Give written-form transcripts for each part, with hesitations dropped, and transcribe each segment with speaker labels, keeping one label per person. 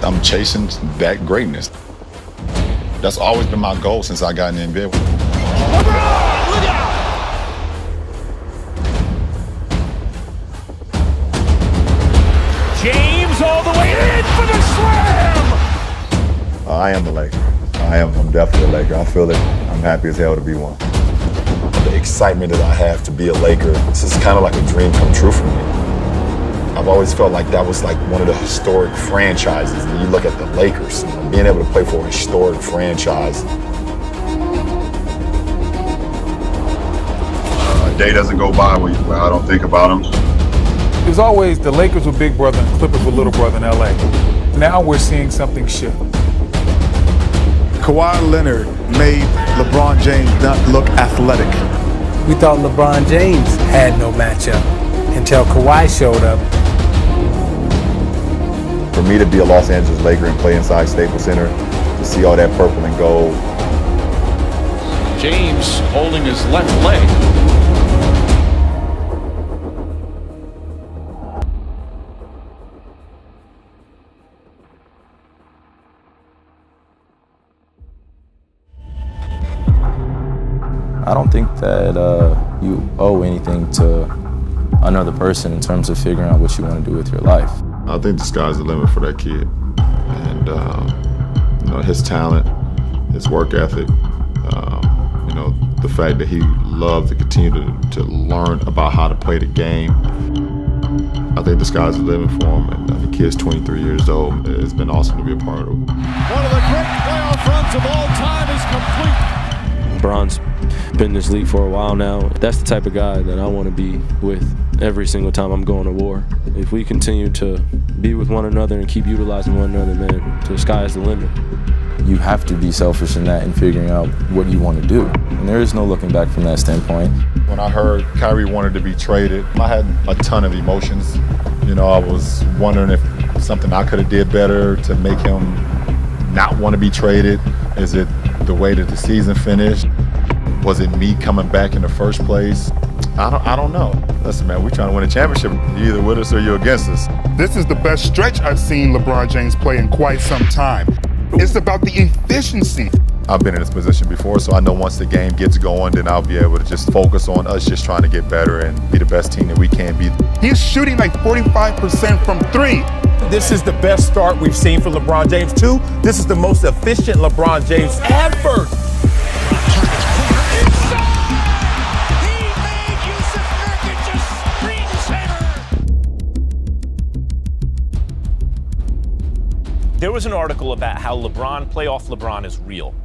Speaker 1: I'm chasing that greatness. That's always been my goal since I got in the NBA.
Speaker 2: LeBron, look out! James all the way in for the slam!
Speaker 1: I am a Laker. I'm definitely a Laker. I feel it. I'm happy as hell to be one. The excitement that I have to be a Laker, this is kind of like a dream come true for me. I've always felt like that was like one of the historic franchises. And you look at the Lakers, being able to play for a historic franchise. A day doesn't go by where I don't think about them.
Speaker 3: It was always the Lakers were big brother and Clippers were little brother in LA. Now we're seeing something shift.
Speaker 4: Kawhi Leonard made LeBron James not look athletic.
Speaker 5: We thought LeBron James had no matchup until Kawhi showed up.
Speaker 1: For me to be a Los Angeles Laker and play inside Staples Center, to see all that purple and gold.
Speaker 2: James holding his left leg.
Speaker 6: I don't think that you owe anything to another person in terms of figuring out what you want to do with your life.
Speaker 1: I think the sky's the limit for that kid. And, his talent, his work ethic, the fact that he loved to continue to learn about how to play the game. I think the sky's the limit for him. And the kid's 23 years old. It's been awesome to be a part of.
Speaker 2: One of the great playoff runs of all time is complete.
Speaker 7: LeBron's been in this league for a while now. That's the type of guy that I want to be with every single time I'm going to war. If we continue to be with one another and keep utilizing one another, man, the sky is the limit.
Speaker 6: You have to be selfish in that and figuring out what you want to do. And there is no looking back from that standpoint.
Speaker 1: When I heard Kyrie wanted to be traded, I had a ton of emotions. I was wondering if something I could have did better to make him not want to be traded. Is it the way that the season finished? Was it me coming back in the first place? I don't know. Listen, man, we're trying to win a championship. You're either with us or you're against us.
Speaker 4: This is the best stretch I've seen LeBron James play in quite some time. It's about the efficiency.
Speaker 1: I've been in this position before, so I know once the game gets going, then I'll be able to just focus on us just trying to get better and be the best team that we can be.
Speaker 4: He's shooting like 45% from three.
Speaker 8: This is the best start we've seen from LeBron James, too. This is the most efficient LeBron James ever.
Speaker 2: There was an article about how playoff LeBron is real.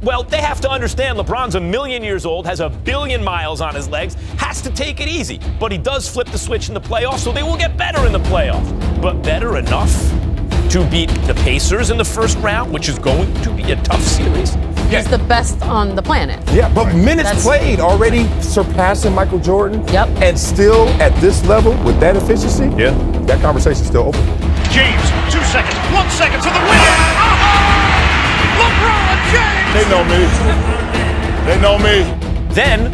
Speaker 2: Well, they have to understand LeBron's 1 million years old, has 1 billion miles on his legs, has to take it easy. But he does flip the switch in the playoffs, so they will get better in the playoffs. But better enough to beat the Pacers in the first round, which is going to be a tough series.
Speaker 9: He's the best on the planet.
Speaker 8: Yeah, but minutes played already surpassing Michael Jordan.
Speaker 9: Yep.
Speaker 8: And still at this level with that efficiency, that conversation's still open.
Speaker 2: James, 2 seconds, 1 second to the win. LeBron James.
Speaker 1: They know me. They know me.
Speaker 2: Then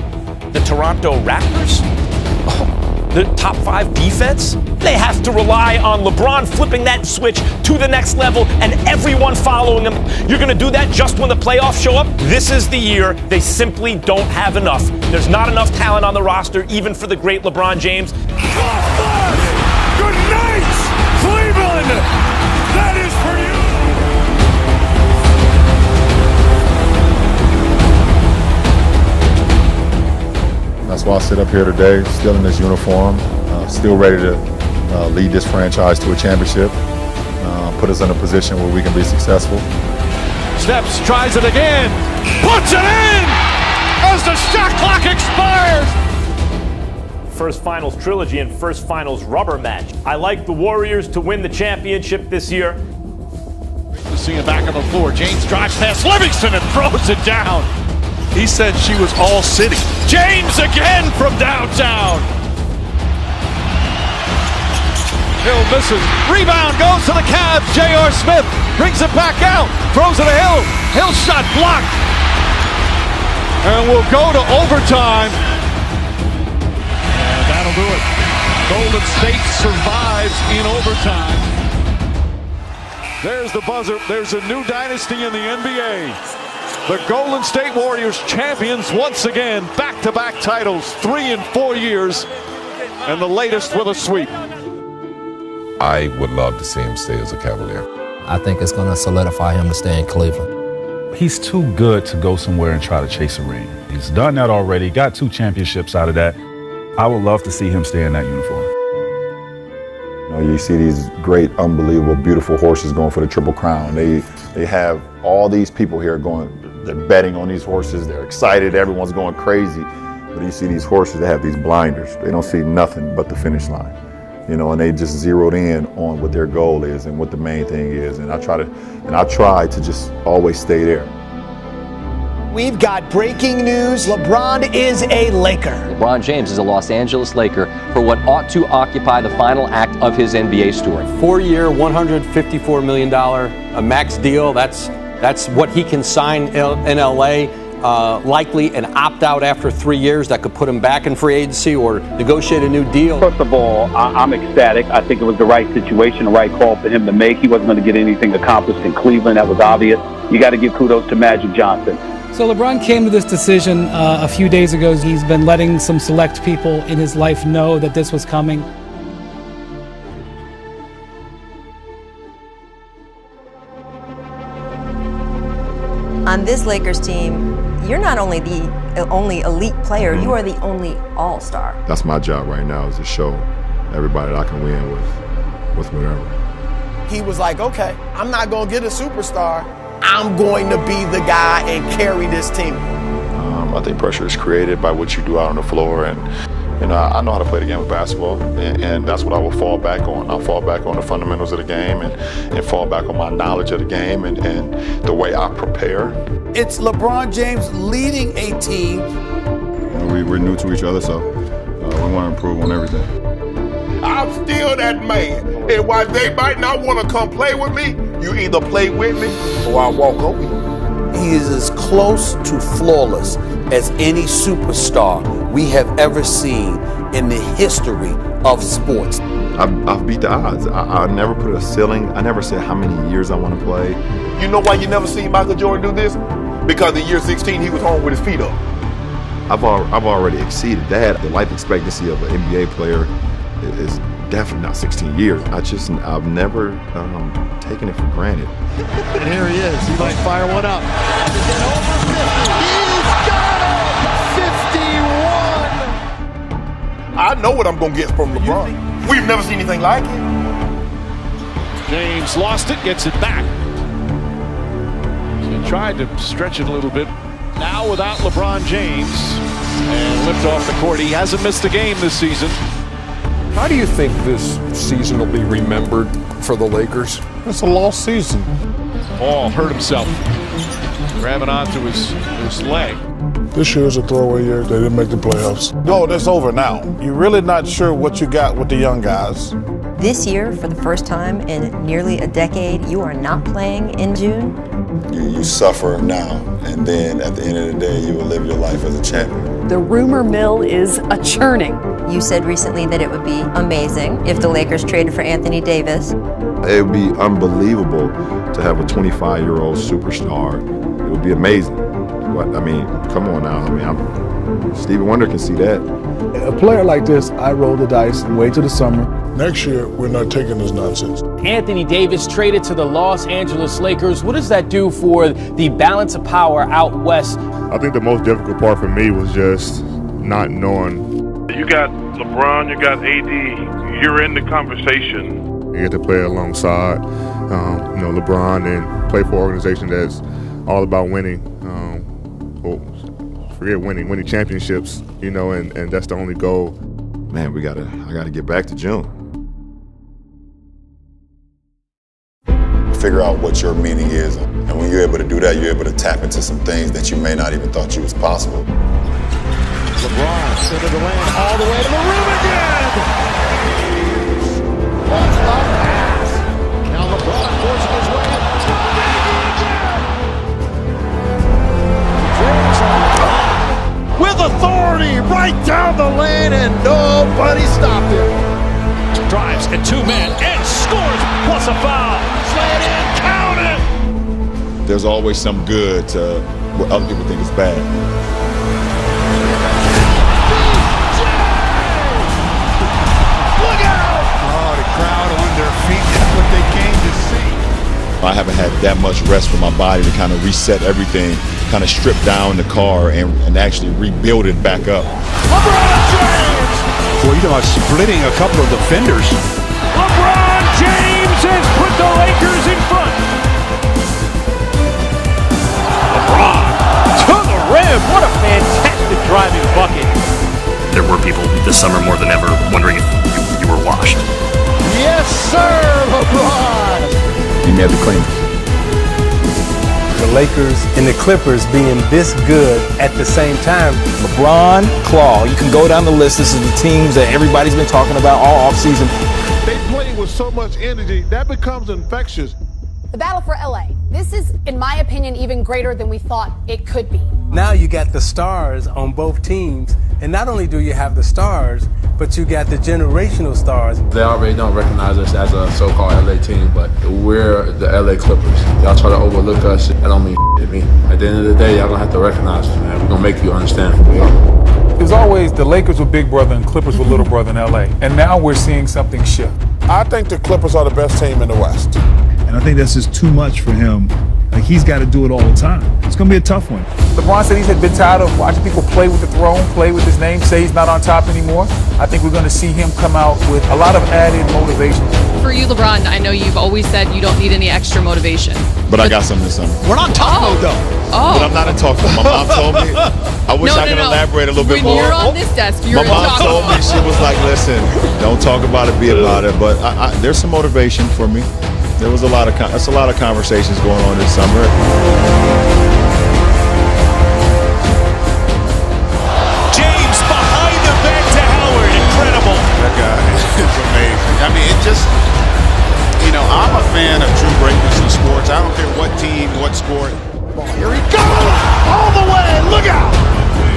Speaker 2: the Toronto Raptors, the top 5 defense, they have to rely on LeBron flipping that switch to the next level and everyone following him. You're going to do that just when the playoffs show up? This is the year they simply don't have enough. There's not enough talent on the roster, even for the great LeBron James. Good night, Cleveland! That is for you!
Speaker 1: That's why I sit up here today, still in this uniform, still ready to lead this franchise to a championship, put us in a position where we can be successful.
Speaker 2: Steps, tries it again, puts it in as the shot clock expires! First finals trilogy and first finals rubber match. I like the Warriors to win the championship this year.
Speaker 10: To see him back on the floor. James drives past Livingston and throws it down. He said she was all city.
Speaker 2: James again from downtown.
Speaker 10: Hill misses. Rebound goes to the Cavs. J.R. Smith brings it back out. Throws it to Hill. Hill shot blocked. And we'll go to overtime. And that'll do it. Golden State survives in overtime. There's the buzzer. There's a new dynasty in the NBA. The Golden State Warriors champions once again. Back-to-back titles, 3 in 4 years, and the latest with a sweep.
Speaker 11: I would love to see him stay as a Cavalier.
Speaker 12: I think it's going to solidify him to stay in Cleveland.
Speaker 13: He's too good to go somewhere and try to chase a ring. He's done that already, got 2 championships out of that. I would love to see him stay in that uniform.
Speaker 1: You know, you see these great, unbelievable, beautiful horses going for the Triple Crown. They have all these people here going, they're betting on these horses, they're excited, everyone's going crazy. But you see these horses that have these blinders. They don't see nothing but the finish line. You know, and they just zeroed in on what their goal is and what the main thing is. And I try to just always stay there.
Speaker 14: We've got breaking news. LeBron is a Laker.
Speaker 15: LeBron James is a Los Angeles Laker for what ought to occupy the final act of his NBA story.
Speaker 16: 4-year, $154 million a max deal. That's what he can sign in LA. Likely an opt-out after 3 years that could put him back in free agency or negotiate a new deal.
Speaker 17: First of all, I'm ecstatic. I think it was the right situation, the right call for him to make. He wasn't going to get anything accomplished in Cleveland. That was obvious. You got to give kudos to Magic Johnson.
Speaker 18: So LeBron came to this decision a few days ago. He's been letting some select people in his life know that this was coming.
Speaker 19: On this Lakers team, you're not only the only elite player, you are the only all-star.
Speaker 1: That's my job right now, is to show everybody that I can win with whatever.
Speaker 14: He was like, okay, I'm not going to get a superstar. I'm going to be the guy and carry this team.
Speaker 1: I think pressure is created by what you do out on the floor, and you know, I know how to play the game of basketball, and that's what I will fall back on. I'll fall back on the fundamentals of the game and fall back on my knowledge of the game and the way I prepare.
Speaker 14: It's LeBron James leading a team.
Speaker 1: You know, we're new to each other, so we want to improve on everything.
Speaker 20: I'm still that man. And while they might not want to come play with me, you either play with me or I walk over you.
Speaker 21: He is as close to flawless as any superstar we have ever seen in the history of sports.
Speaker 1: I've beat the odds. I never put a ceiling. I never said how many years I want to play.
Speaker 20: You know why you never seen Michael Jordan do this? Because in year 16, he was home with his feet up.
Speaker 1: I've already exceeded that. The life expectancy of an NBA player is definitely not 16 years. I've never taken it for granted.
Speaker 10: And here he is. He might fire one up. He's got it! 51!
Speaker 20: I know what I'm going to get from LeBron. We've never seen anything like it.
Speaker 10: James lost it, gets it back. He tried to stretch it a little bit. Now without LeBron James, and lift off the court. He hasn't missed a game this season.
Speaker 22: How do you think this season will be remembered for the Lakers?
Speaker 23: It's a lost season.
Speaker 10: Ball hurt himself, grabbing onto his leg.
Speaker 23: This year is a throwaway year. They didn't make the playoffs. No, that's over now. You're really not sure what you got with the young guys.
Speaker 19: This year, for the first time in nearly a decade, you are not playing in June.
Speaker 1: You suffer now, and then at the end of the day, you will live your life as a champion.
Speaker 9: The rumor mill is a-churning.
Speaker 19: You said recently that it would be amazing if the Lakers traded for Anthony Davis.
Speaker 1: It would be unbelievable to have a 25-year-old superstar. It would be amazing. What, I mean, come on now. I mean, Stevie Wonder can see that.
Speaker 23: A player like this, I roll the dice and wait till the summer. Next year, we're not taking this nonsense.
Speaker 24: Anthony Davis traded to the Los Angeles Lakers. What does that do for the balance of power out west?
Speaker 25: I think the most difficult part for me was just not knowing.
Speaker 26: You got LeBron, you got AD, you're in the conversation.
Speaker 25: You get to play alongside, LeBron and play for an organization that's all about winning. Forget winning championships, and that's the only goal.
Speaker 1: Man, I gotta get back to June. Figure out what your meaning is, and when you're able to do that, you're able to tap into some things that you may not even thought you was possible.
Speaker 10: LeBron into the lane, all the way to the rim again! That's not pass. Now LeBron forcing his way up. With authority, right down the lane, and nobody stopped him.
Speaker 2: Drives at 2 men and scores, plus a foul. Slay it in.
Speaker 1: there's always some good to what other people think is bad.
Speaker 10: Look out! Oh, the crowd on their feet. That's what they came to see.
Speaker 1: I haven't had that much rest for my body to kind of reset everything, kind of strip down the car and actually rebuild it back up.
Speaker 10: LeBron James! Boy, you're talking about splitting a couple of defenders. LeBron James has put the Lakers in front. LeBron to the rim. What a fantastic driving bucket.
Speaker 3: There were people this summer more than ever wondering if you were washed.
Speaker 10: Yes, sir, LeBron.
Speaker 13: He made the clean.
Speaker 4: The Lakers and the Clippers being this good at the same time.
Speaker 5: LeBron, Claw. You can go down the list. This is the teams that everybody's been talking about all offseason.
Speaker 23: They play with so much energy, that becomes infectious.
Speaker 6: The battle for LA. This is, in my opinion, even greater than we thought it could be.
Speaker 4: Now you got the stars on both teams. And not only do you have the stars, but you got the generational stars.
Speaker 7: They already don't recognize us as a so-called LA team, but we're the LA Clippers. Y'all try to overlook us, that don't mean shit to me. At the end of the day, y'all gonna have to recognize us, man. We're gonna make you understand who we are.
Speaker 13: It was always the Lakers were big brother and Clippers were little brother in LA. And now we're seeing something shift.
Speaker 23: I think the Clippers are the best team in the West.
Speaker 13: And I think that's just too much for him. Like, he's got to do it all the time. It's going to be a tough one. LeBron said he's been tired of watching people play with the throne, play with his name, say he's not on top anymore. I think we're going to see him come out with a lot of added motivation.
Speaker 9: For you, LeBron, I know you've always said you don't need any extra motivation.
Speaker 1: But I got something this summer.
Speaker 10: We're not talk mode, though.
Speaker 9: Oh.
Speaker 1: But I'm not in talk mode. My mom told me. I wish I could elaborate a little bit more.
Speaker 9: When you're on this desk, you're
Speaker 1: My mom told me, she was like, listen, don't talk about it, be about it. But there's some motivation for me. There was a lot of conversations going on this summer.
Speaker 10: James behind the back to Howard. Incredible.
Speaker 23: That guy is amazing. I mean, it just, I'm a fan of true greatness in sports. I don't care what team, what sport.
Speaker 10: Here he goes! All the way! Look out!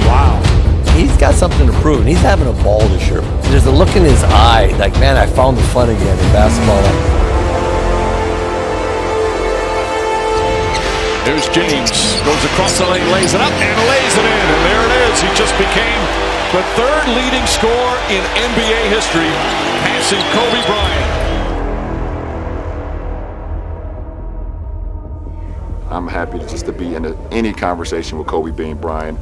Speaker 4: Wow. He's got something to prove. He's having a ball this year. There's a look in his eye, like, man, I found the fun again in basketball.
Speaker 10: There's James, goes across the lane, lays it up, and lays it in. And there it is. He just became the third leading scorer in NBA history, passing Kobe Bryant.
Speaker 1: I'm happy to be in any conversation with Kobe being Bryant.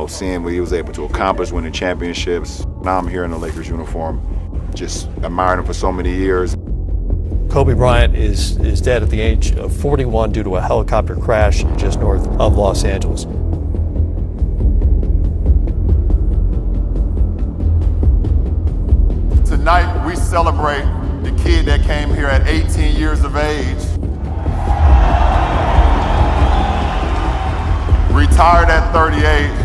Speaker 1: Seeing what he was able to accomplish, winning championships. Now I'm here in the Lakers uniform, just admiring him for so many years.
Speaker 4: Kobe Bryant is dead at the age of 41 due to a helicopter crash just north of Los Angeles.
Speaker 1: Tonight we celebrate the kid that came here at 18 years of age, retired at 38,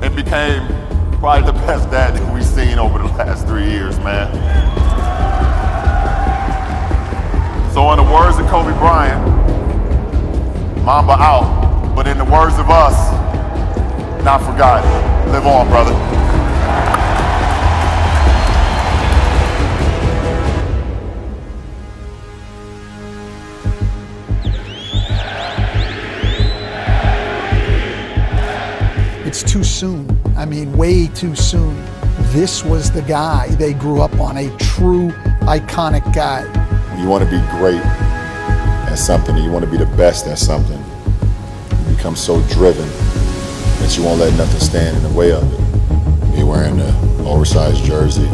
Speaker 1: and became probably the best dad that we've seen over the last 3 years, man. So in the words of Kobe Bryant, Mamba out, but in the words of us, not forgotten. Live on, brother.
Speaker 8: It's too soon. I mean, way too soon. This was the guy they grew up on, a true iconic guy.
Speaker 1: You want to be great at something, you want to be the best at something. You become so driven that you won't let nothing stand in the way of it. Me wearing the oversized jersey, me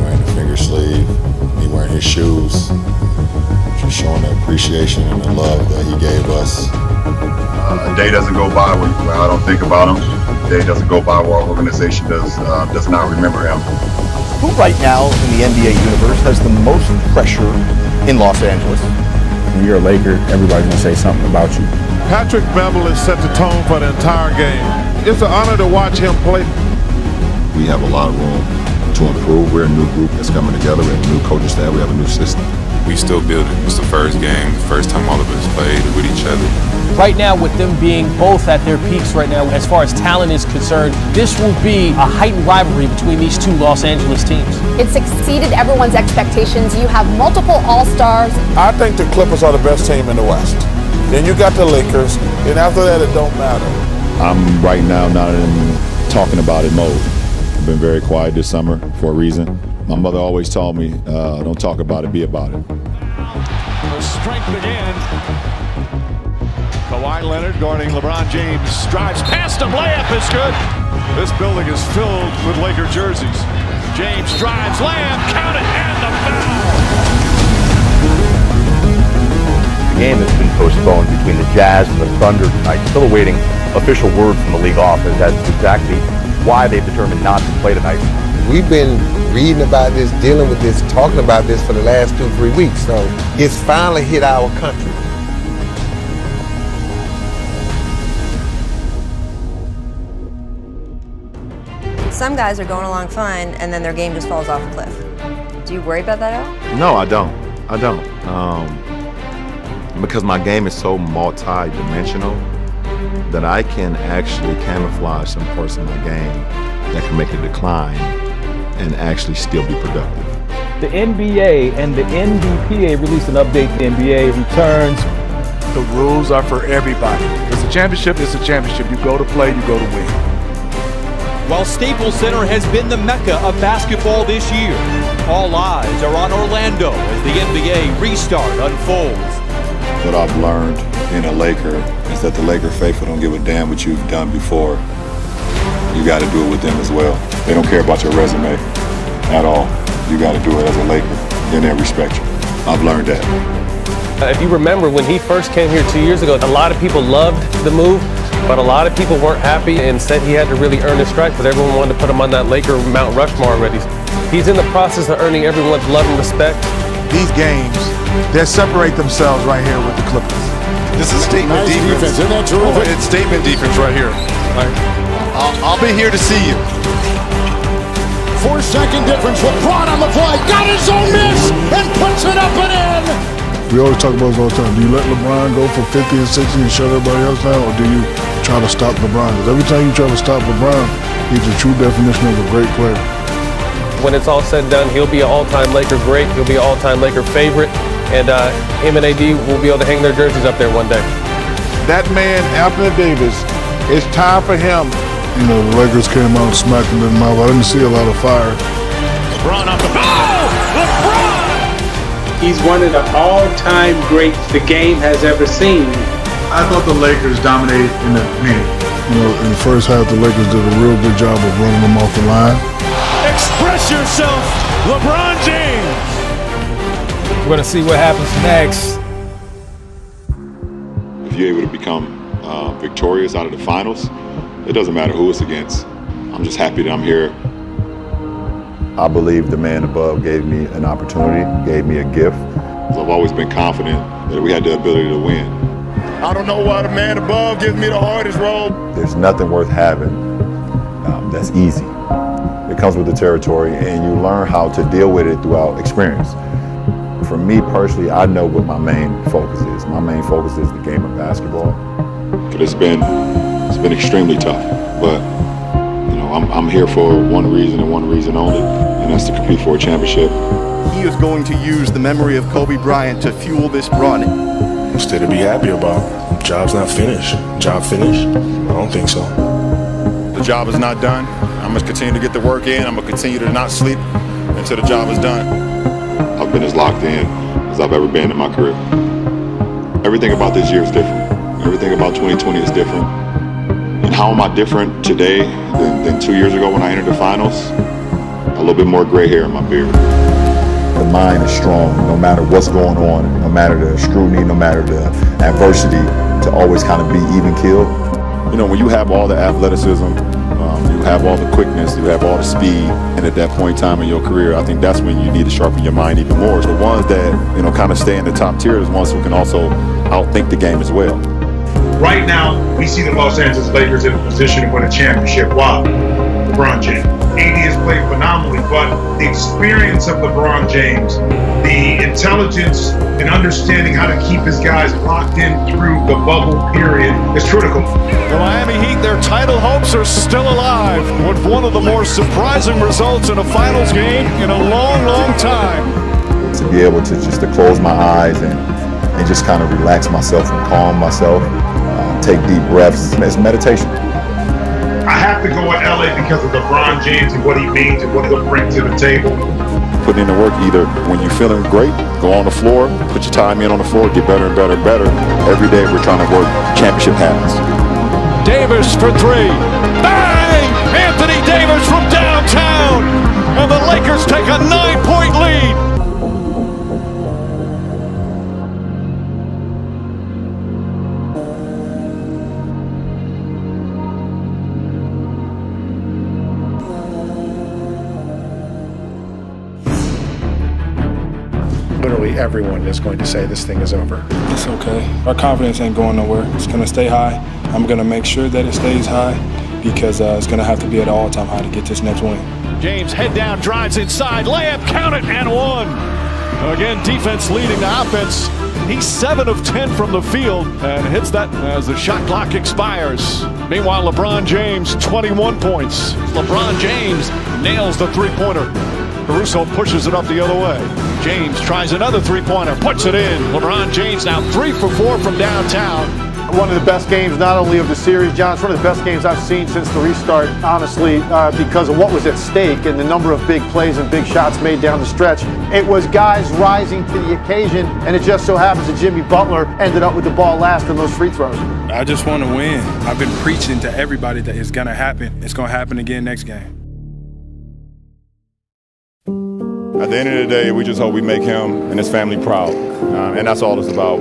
Speaker 1: wearing the finger sleeve, me wearing his shoes, just showing the appreciation and the love that he gave us. A day doesn't go by where I don't think about him. A day doesn't go by where our organization does not remember him.
Speaker 27: Who right now in the NBA universe has the most pressure in Los Angeles?
Speaker 13: When you're a Laker, everybody's going to say something about you.
Speaker 23: Patrick Beverley set the tone for the entire game. It's an honor to watch him play.
Speaker 1: We have a lot of room to improve. We're a new group that's coming together. We have a new coaching staff. We have a new system.
Speaker 11: We still building. It's the first game, the first time all of us played with each other.
Speaker 24: Right now, with them being both at their peaks right now, as far as talent is concerned, this will be a heightened rivalry between these two Los Angeles teams.
Speaker 6: It's exceeded everyone's expectations. You have multiple All-Stars.
Speaker 23: I think the Clippers are the best team in the West.
Speaker 7: Then you got the Lakers, and after that, it don't matter.
Speaker 1: I'm right now not in talking about it mode. I've been very quiet this summer for a reason. My mother always told me, don't talk about it, be about it.
Speaker 10: The strength again. Kawhi Leonard guarding LeBron James. Drives past him. Layup is good. This building is filled with Laker jerseys. James drives. Layup. Count it. And the foul.
Speaker 27: The game has been postponed between the Jazz and the Thunder tonight. Still awaiting official word from the league office as to exactly why they've determined not to play tonight.
Speaker 12: We've been reading about this, dealing with this, talking about this for the last 2-3 weeks. So it's finally hit our country.
Speaker 19: Some guys are going along fine, and then their game just falls off a cliff. Do you worry about that at all?
Speaker 1: No, I don't. Because my game is so multi-dimensional that I can actually camouflage some parts of my game that can make it decline and actually still be productive.
Speaker 13: The NBA and the NBPA released an update. The NBA returns.
Speaker 14: The rules are for everybody. Because a championship is a championship. You go to play, you go to win.
Speaker 10: While Staples Center has been the mecca of basketball this year, all eyes are on Orlando as the NBA restart unfolds.
Speaker 1: What I've learned being a Laker is that the Laker faithful don't give a damn what you've done before. You got to do it with them as well. They don't care about your resume at all. You got to do it as a Laker, then they respect you. I've learned that.
Speaker 24: If you remember when he first came here 2 years ago, a lot of people loved the move, but a lot of people weren't happy and said he had to really earn his stripes, but everyone wanted to put him on that Laker Mount Rushmore already. He's in the process of earning everyone's love and respect.
Speaker 14: These games, they separate themselves right here with the Clippers.
Speaker 15: This is statement defense. Isn't that terrific? It's statement defense right here. I'll be here to see you.
Speaker 20: 4-second difference. LeBron on the fly. Got his own miss and puts it up and in.
Speaker 16: We always talk about this all the time. Do you let LeBron go for 50 and 60 and shut everybody else down, or do you try to stop LeBron? Because every time you try to stop LeBron, he's the true definition of a great player.
Speaker 24: When it's all said and done, he'll be an all-time Laker great. He'll be an all-time Laker favorite. And him and AD will be able to hang their jerseys up there one day.
Speaker 14: That man, Anthony Davis, it's time for him.
Speaker 16: You know, the Lakers came out and smacked him in the mouth. I didn't see a lot of fire.
Speaker 10: LeBron off the ball. LeBron!
Speaker 17: He's one of the all-time greats the game has ever seen.
Speaker 14: I thought the Lakers dominated in the paint.
Speaker 16: You know, in the first half, the Lakers did a real good job of running them off the line.
Speaker 10: Express yourself, LeBron James.
Speaker 13: We're going to see what happens next.
Speaker 1: If you're able to become victorious out of the finals, it doesn't matter who it's against. I'm just happy that I'm here. I believe the man above gave me an opportunity, gave me a gift. I've always been confident that we had the ability to win.
Speaker 20: I don't know why the man above gives me the hardest role.
Speaker 1: There's nothing worth having that's easy. It comes with the territory, and you learn how to deal with it throughout experience. For me personally, I know what my main focus is. My main focus is the game of basketball. But it's been extremely tough. But you know, I'm here for one reason and one reason only, and that's to compete for a championship.
Speaker 27: He is going to use the memory of Kobe Bryant to fuel this run.
Speaker 15: Instead to be happy about. Job's not finished. Job finished? I don't think so.
Speaker 1: The job is not done. I'm going to continue to get the work in. I'm going to continue to not sleep until the job is done. I've been as locked in as I've ever been in my career. Everything about this year is different. Everything about 2020 is different. And how am I different today than 2 years ago when I entered the finals? A little bit more gray hair in my beard. The mind is strong no matter what's going on, no matter the scrutiny, no matter the adversity, to always kind of be even keeled. You know, when you have all the athleticism, you have all the quickness, you have all the speed, and at that point in time in your career, I think that's when you need to sharpen your mind even more. The ones that, you know, kind of stay in the top tier is ones who can also outthink the game as well.
Speaker 14: Right now, we see the Los Angeles Lakers in a position to win a championship. Why? LeBron James. AD has played phenomenally, but the experience of LeBron James, the intelligence and understanding how to keep his guys locked in through the bubble period is critical.
Speaker 10: The Miami Heat, their title hopes are still alive with one of the more surprising results in a finals game in a long, long time.
Speaker 1: To be able to just to close my eyes and and just kind of relax myself and calm myself, take deep breaths. It's meditation.
Speaker 14: I have to go with LA because of LeBron James and what he means and what he'll bring to the table.
Speaker 11: Put in the work either when you're feeling great, go on the floor, put your time in on the floor, get better and better and better. Every day we're trying to work championship habits.
Speaker 10: Davis for three. Bang! Anthony Davis from downtown. And the Lakers take a 9-point lead.
Speaker 13: Literally everyone is going to say this thing is over. It's okay. Our confidence ain't going nowhere. It's going to stay high. I'm going to make sure that it stays high because it's going to have to be at an all-time high to get this next win.
Speaker 10: James head down, drives inside, layup, count it, and one. Again, defense leading the offense. He's 7 of 10 from the field and hits that as the shot clock expires. Meanwhile, LeBron James, 21 points. LeBron James nails the three-pointer. Caruso pushes it up the other way. James tries another three-pointer, puts it in. LeBron James now 3 for 4 from downtown.
Speaker 2: One of the best games, not only of the series, John, it's one of the best games I've seen since the restart, honestly, because of what was at stake and the number of big plays and big shots made down the stretch. It was guys rising to the occasion, and it just so happens that Jimmy Butler ended up with the ball last in those free throws.
Speaker 13: I just want to win. I've been preaching to everybody that it's going to happen. It's going to happen again next game.
Speaker 11: At the end of the day, we just hope we make him and his family proud. And that's all it's about.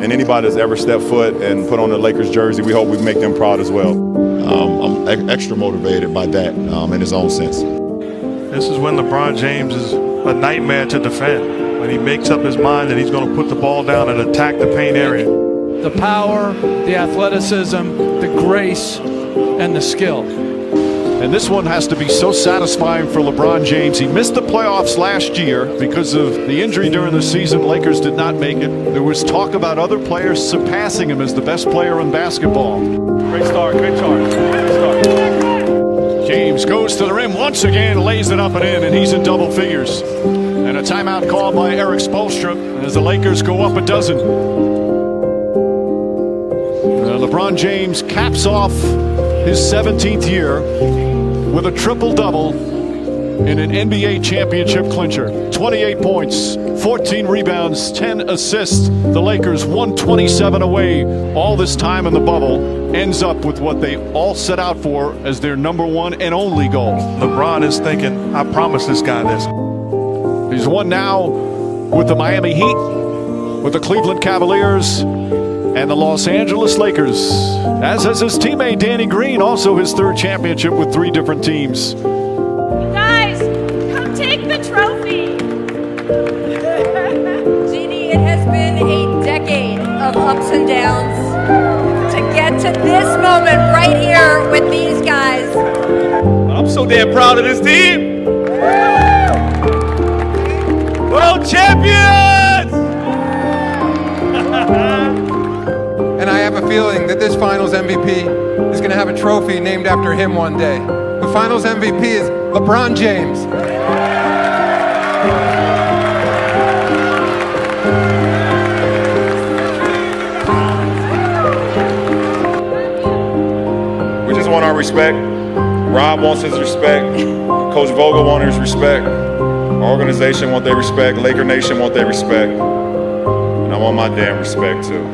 Speaker 11: And anybody that's ever stepped foot and put on the Lakers jersey, we hope we make them proud as well.
Speaker 1: I'm extra motivated by that in his own sense.
Speaker 3: This is when LeBron James is a nightmare to defend. When he makes up his mind that he's going to put the ball down and attack the paint area.
Speaker 18: The power, the athleticism, the grace, and the skill.
Speaker 10: And this one has to be so satisfying for LeBron James. He missed the playoffs last year because of the injury during the season. Lakers did not make it. There was talk about other players surpassing him as the best player in basketball.
Speaker 3: Great start, great charge. Great start.
Speaker 10: James goes to the rim once again, lays it up and in, and he's in double figures. And a timeout called by Eric Spoelstra as the Lakers go up a dozen. LeBron James caps off his 17th year with a triple-double in an NBA championship clincher. 28 points, 14 rebounds, 10 assists. The Lakers 127 away all this time in the bubble. Ends up with what they all set out for as their #1 and only goal.
Speaker 3: LeBron is thinking, I promised this guy this.
Speaker 10: He's won now with the Miami Heat, with the Cleveland Cavaliers, and the Los Angeles Lakers, as has his teammate Danny Green, also his 3rd championship with 3 different teams.
Speaker 21: Guys, come take the trophy. Jeannie, it has been a decade of ups and downs to get to this moment right here with these guys.
Speaker 3: I'm so damn proud of this team. World champions!
Speaker 22: And I have a feeling that this Finals MVP is going to have a trophy named after him one day. The Finals MVP is LeBron James.
Speaker 11: We just want our respect. Rob wants his respect. Coach Vogel wants his respect. Our organization wants their respect. Laker Nation wants their respect. And I want my damn respect too.